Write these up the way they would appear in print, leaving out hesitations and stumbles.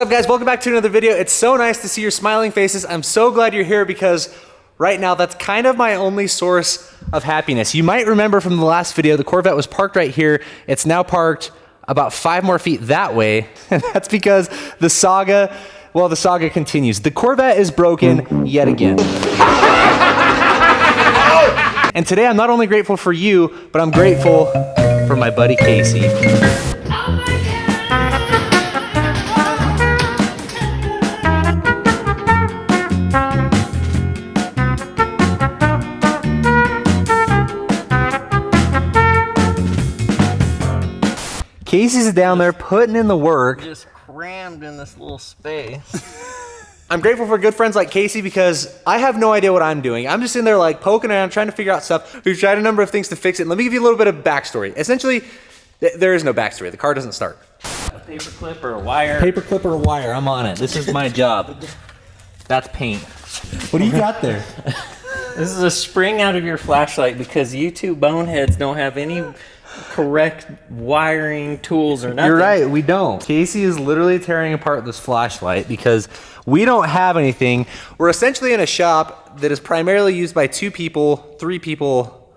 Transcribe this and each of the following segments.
What's up guys, welcome back to another video. It's so nice to see your smiling faces. I'm so glad you're here because right now that's kind of my only source of happiness. You might remember from the last video, the Corvette was parked right here. It's now parked about 5 more feet that way. And that's because the saga continues. The Corvette is broken yet again. And today I'm not only grateful for you, but I'm grateful for my buddy Casey. Casey's down there putting in the work. Just crammed in this little space. I'm grateful for good friends like Casey because I have no idea what I'm doing. I'm just in there like poking around, trying to figure out stuff. We've tried a number of things to fix it. Let me give you a little bit of backstory. Essentially, there is no backstory. The car doesn't start. A paper clip or a wire. Paper clip or a wire, I'm on it. This is my job. That's paint. What do you got there? This is a spring out of your flashlight because you two boneheads don't have any correct wiring tools or nothing. You're right, we don't. Casey is literally tearing apart this flashlight because we don't have anything. We're essentially in a shop that is primarily used by 2 people, 3 people,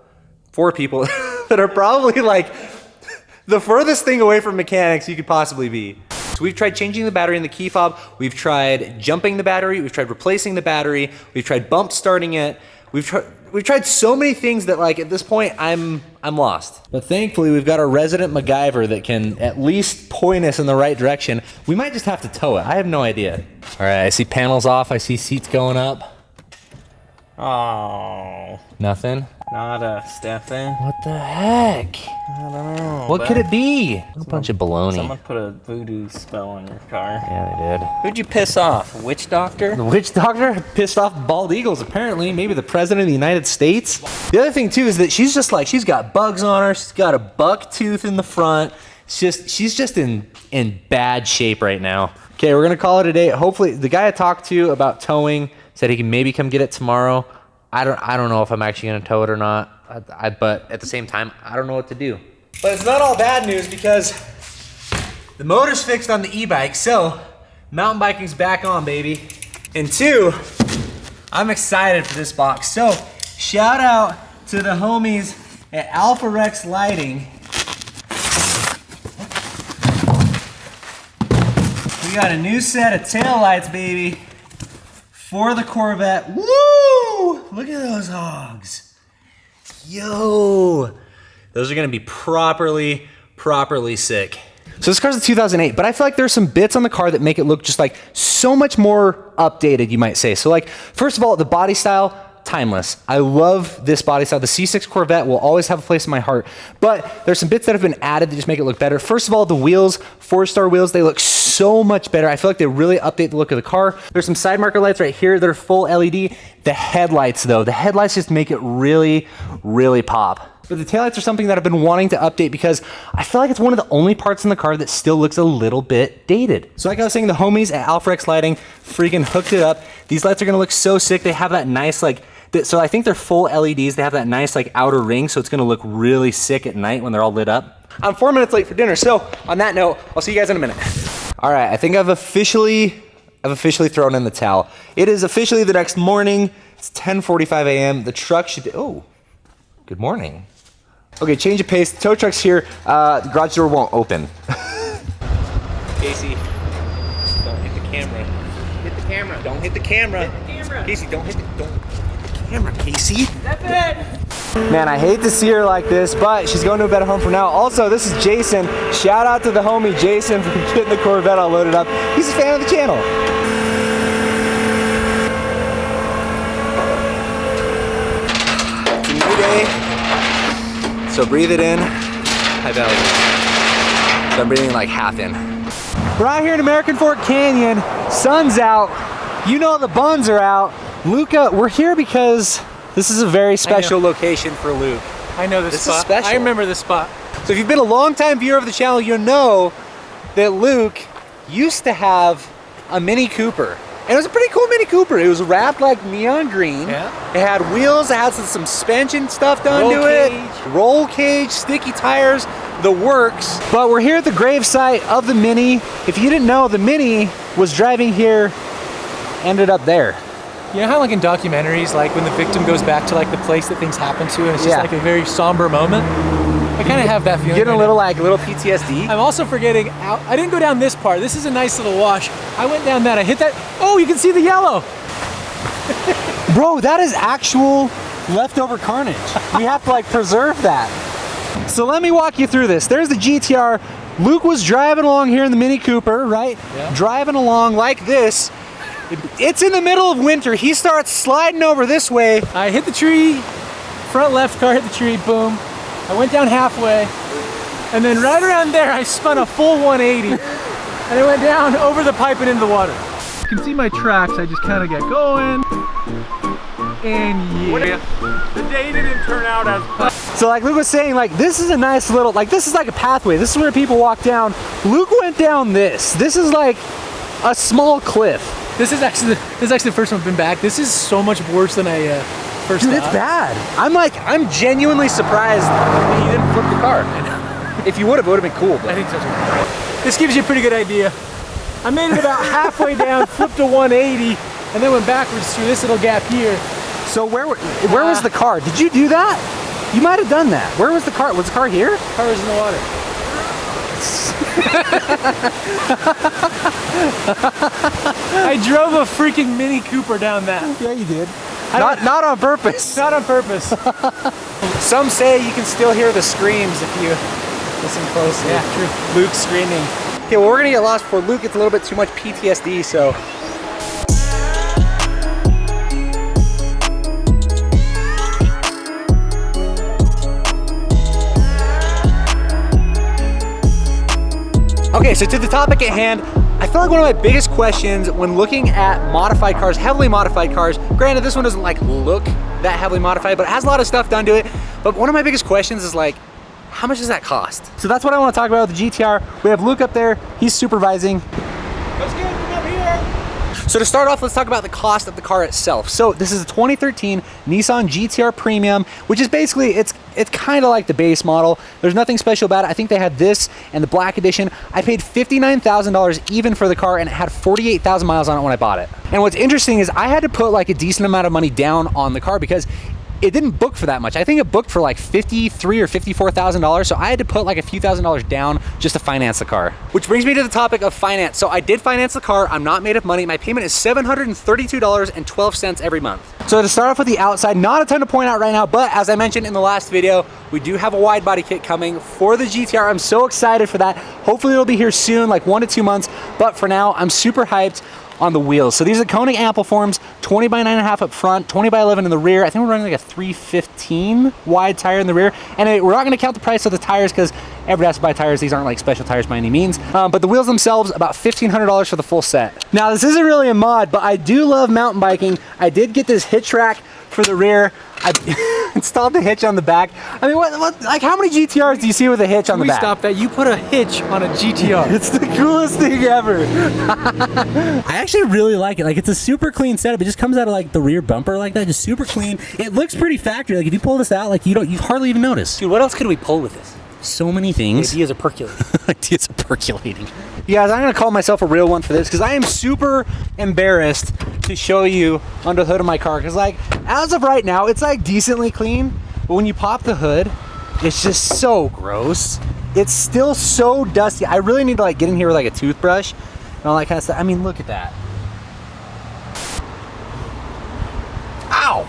4 people that are probably like the furthest thing away from mechanics you could possibly be. So we've tried changing the battery in the key fob, we've tried jumping the battery, we've tried replacing the battery, we've tried bump starting it. We've tried so many things that like at this point I'm lost. But thankfully we've got a resident MacGyver that can at least point us in the right direction. We might just have to tow it. I have no idea. All right, I see panels off. I see seats going up. Oh. Nothing? Nada, Stefan. What the heck? I don't know. What could it be? A bunch of baloney. Someone put a voodoo spell on your car. Yeah, they did. Who'd you piss off? A witch doctor? The witch doctor pissed off bald eagles, apparently. Maybe the president of the United States. The other thing too is that she's just like, she's got bugs on her. She's got a buck tooth in the front. She's just in bad shape right now. Okay, we're gonna call it a day. Hopefully, the guy I talked to about towing said he can maybe come get it tomorrow. I don't know if I'm actually gonna tow it or not. But at the same time, I don't know what to do. But it's not all bad news because the motor's fixed on the e-bike, so mountain biking's back on, baby. And 2, I'm excited for this box. So shout out to the homies at Alpha Rex Lighting. We got a new set of taillights, baby, for the Corvette. Woo! Look at those hogs. Yo! Those are gonna be properly sick. So this car's a 2008, but I feel like there's some bits on the car that make it look just like so much more updated, you might say. So like, first of all, the body style, timeless. I love this body style. The C6 Corvette will always have a place in my heart, but there's some bits that have been added that just make it look better. First of all, the wheels, 4-star wheels, they look so much better. I feel like they really update the look of the car. There's some side marker lights right here that are full LED. The headlights though, the headlights just make it really pop. But the taillights are something that I've been wanting to update because I feel like it's one of the only parts in the car that still looks a little bit dated. So like I was saying, the homies at Alpha Rex Lighting freaking hooked it up. These lights are gonna look so sick. They have that nice like, so I think they're full LEDs. They have that nice like outer ring, so it's gonna look really sick at night when they're all lit up. I'm 4 minutes late for dinner, so on that note, I'll see you guys in a minute. All right, I think I've officially thrown in the towel. It is officially the next morning. It's 10:45 a.m. The truck should, oh, good morning. Okay, change of pace. The tow truck's here. The garage door won't open. Casey, don't hit the camera. Hit the camera. Don't hit the camera. Hit the camera. Casey, don't hit the camera, Casey. Step in. Man, I hate to see her like this, but she's going to a better home for now. Also, this is Jason. Shout out to the homie Jason for getting the Corvette all loaded up. He's a fan of the channel. It's a new day, so breathe it in. High value. So I'm breathing like half in. We're out here in American Fork Canyon. Sun's out. You know the buns are out. Luca, we're here because this is a very special location for Luke. I know this spot. Is special. I remember this spot. So if you've been a long-time viewer of the channel, you know that Luke used to have a Mini Cooper. And it was a pretty cool Mini Cooper. It was wrapped like neon green. Yeah. It had wheels, it had some suspension stuff done to it. Roll cage, sticky tires, the works. But we're here at the gravesite of the Mini. If you didn't know, the Mini was driving here, ended up there. You know how like in documentaries, like when the victim goes back to like the place that things happen to, and it's just like a very somber moment? I kind of have that feeling. Getting a little like little PTSD. I'm also forgetting, I didn't go down this part. This is a nice little wash. I went down that, I hit that. Oh, you can see the yellow. Bro, that is actual leftover carnage. We have to like preserve that. So let me walk you through this. There's the GTR. Luke was driving along here in the Mini Cooper, right? Yeah. Driving along like this. It's in the middle of winter. He starts sliding over this way. I hit the tree, front left car hit the tree, boom. I went down halfway, and then right around there, I spun a full 180, and I went down over the pipe and into the water. You can see my tracks. I just kind of get going, and yeah. The day didn't turn out as planned. So like Luke was saying, like this is a nice little, like this is like a pathway. This is where people walk down. Luke went down this. This is like a small cliff. This is actually the first one I've been back. This is so much worse than I first thought. Dude, it's bad. I'm genuinely surprised that you didn't flip the car. If you would have, it would have been cool. But. I think so too. This gives you a pretty good idea. I made it about halfway down, flipped a 180, and then went backwards through this little gap here. So where was the car? Did you do that? You might have done that. Where was the car? Was the car here? The car was in the water. I drove a freaking Mini Cooper down that. Yeah, you did. Not on purpose. Not on purpose. Some say you can still hear the screams if you listen closely. Yeah, true. Luke screaming. Okay, well we're gonna get lost before Luke gets a little bit too much PTSD, so. Okay, so to the topic at hand, I feel like one of my biggest questions when looking at modified cars, heavily modified cars, granted this one doesn't like look that heavily modified, but it has a lot of stuff done to it. But one of my biggest questions is like, how much does that cost? So that's what I want to talk about with the GTR. We have Luke up there, he's supervising. Let's get up here. So to start off, let's talk about the cost of the car itself. So this is a 2013 Nissan GTR Premium, which is basically, it's kind of like the base model. There's nothing special about it. I think they had this and the black edition. I paid $59,000 even for the car, and it had 48,000 miles on it when I bought it. And what's interesting is I had to put like a decent amount of money down on the car because it didn't book for that much. I think it booked for like $53,000 or $54,000. So I had to put like a few $1,000s down just to finance the car. Which brings me to the topic of finance. So I did finance the car. I'm not made of money. My payment is $732.12 every month. So to start off with the outside, not a ton to point out right now, but as I mentioned in the last video, we do have a wide body kit coming for the GTR. I'm so excited for that. Hopefully it'll be here soon, like 1 to 2 months. But for now, I'm super hyped on the wheels. So these are Koenig Ampliforms, 20 by 9.5 up front, 20 by 11 in the rear. I think we're running like a 315 wide tire in the rear. And we're not gonna count the price of the tires because everybody has to buy tires. These aren't like special tires by any means. But the wheels themselves, about $1,500 for the full set. Now this isn't really a mod, but I do love mountain biking. I did get this hitch rack for the rear. I installed the hitch on the back. I mean, like how many GTRs do you see with a hitch on the back? Stop that. You put a hitch on a GTR. It's the coolest thing ever. I actually really like it. Like it's a super clean setup. It just comes out of like the rear bumper like that, just super clean. It looks pretty factory. Like if you pull this out, like you hardly even notice. Dude, what else could we pull with this? So many things. Ideas are percolating. Ideas are percolating. You guys, I'm gonna call myself a real one for this because I am super embarrassed to show you under the hood of my car. Because like, as of right now, it's like decently clean, but when you pop the hood, it's just so gross. It's still so dusty. I really need to like get in here with like a toothbrush and all that kind of stuff. I mean, look at that. Ow!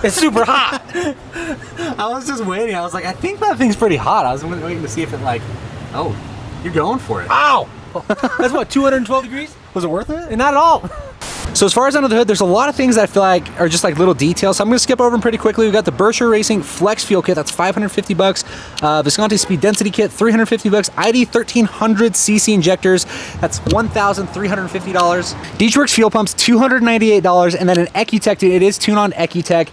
It's super hot. I was just waiting. I was like, I think that thing's pretty hot. I was waiting to see if it like, oh, you're going for it. Ow! That's what, 212 degrees? Was it worth it? Not at all. So as far as under the hood, there's a lot of things that I feel like are just like little details. So I'm gonna skip over them pretty quickly. We've got the Berkshire Racing Flex Fuel Kit, that's $550. Visconti Speed Density Kit, $350. ID 1300 cc injectors, that's $1,350. Deechworks fuel pumps, $298. And then an Ecutech, dude, it is tuned on Ecutech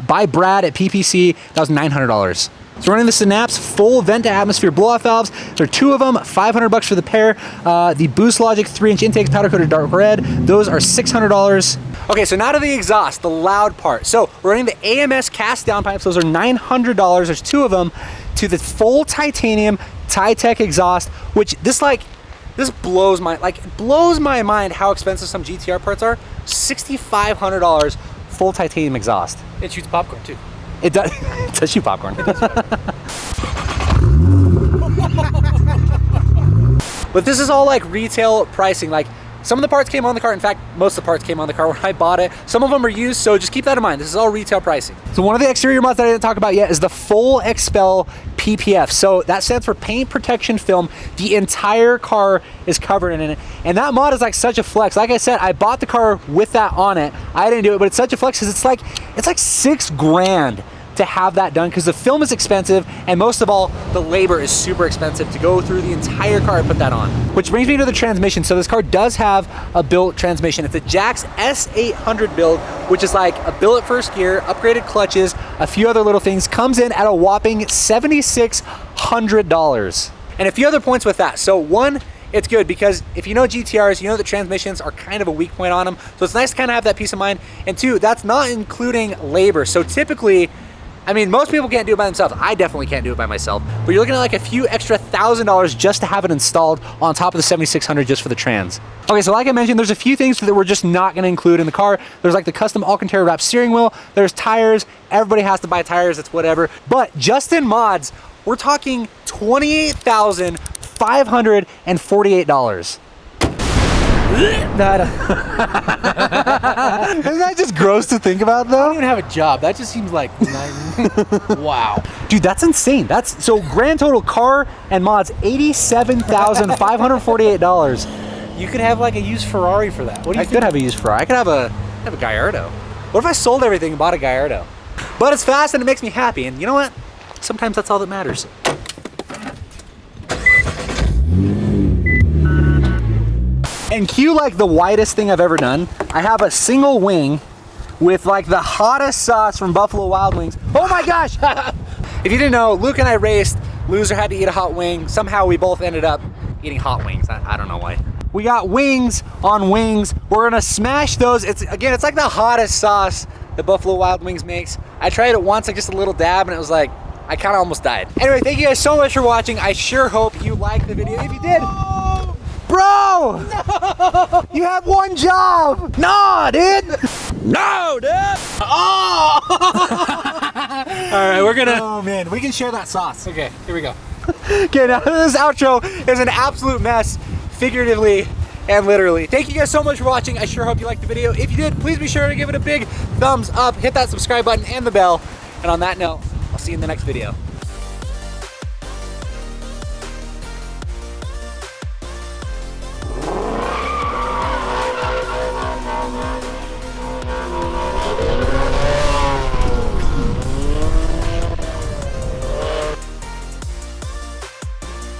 by Brad at PPC, that was $900. So we're running the Synapse full vent to atmosphere blow-off valves. There are 2 of them, $500 for the pair. The Boost Logic 3-inch intakes, powder coated dark red. Those are $600. Okay, so now to the exhaust, the loud part. So we're running the AMS cast down pipes. Those are $900. There's 2 of them. To the full titanium Titech exhaust, which this blows my mind how expensive some GTR parts are. $6,500 full titanium exhaust. It shoots popcorn too. It does. It does shoot popcorn. But this is all like retail pricing. Like some of the parts came on the car. In fact, most of the parts came on the car when I bought it. Some of them are used, so just keep that in mind. This is all retail pricing. So one of the exterior mods that I didn't talk about yet is the full Expel PPF. So that stands for paint protection film. The entire car is covered in it. And that mod is like such a flex. Like I said, I bought the car with that on it. I didn't do it, but it's such a flex because it's like $6 grand to have that done because the film is expensive, and most of all, the labor is super expensive to go through the entire car and put that on. Which brings me to the transmission. So this car does have a built transmission. It's a Jax S800 build, which is like a billet first gear, upgraded clutches, a few other little things. Comes in at a whopping $7,600. And a few other points with that. So one, it's good because if you know GTRs, you know that transmissions are kind of a weak point on them. So it's nice to kind of have that peace of mind. And 2, that's not including labor. So typically, I mean, most people can't do it by themselves. I definitely can't do it by myself. But you're looking at like a few extra $1,000 just to have it installed on top of the $7,600 just for the trans. Okay, so like I mentioned, there's a few things that we're just not gonna include in the car. There's like the custom Alcantara wrap steering wheel. There's tires. Everybody has to buy tires, it's whatever. But just in mods, we're talking $28,548. Isn't that just gross to think about though? I don't even have a job. That just seems like wow. Dude, that's insane. That's so grand total car and mods $87,548. You could have like a used Ferrari for that. What do you I could have a used Ferrari. I could have a Gallardo. What if I sold everything and bought a Gallardo? But it's fast and it makes me happy, and you know what? Sometimes that's all that matters. And cue like the widest thing I've ever done. I have a single wing with like the hottest sauce from Buffalo Wild Wings. Oh my gosh! If you didn't know, Luke and I raced. Loser had to eat a hot wing. Somehow we both ended up eating hot wings. I don't know why. We got wings on wings. We're gonna smash those. It's like the hottest sauce that Buffalo Wild Wings makes. I tried it once, like just a little dab, and it was like, I kind of almost died. Anyway, thank you guys so much for watching. I sure hope you liked the video. If you did, bro! No! You have one job! No, dude! No, dude! Oh! Alright, we're gonna... Oh, man, we can share that sauce. Okay, here we go. Okay, now this outro is an absolute mess, figuratively and literally. Thank you guys so much for watching. I sure hope you liked the video. If you did, please be sure to give it a big thumbs up, hit that subscribe button and the bell. And on that note, I'll see you in the next video.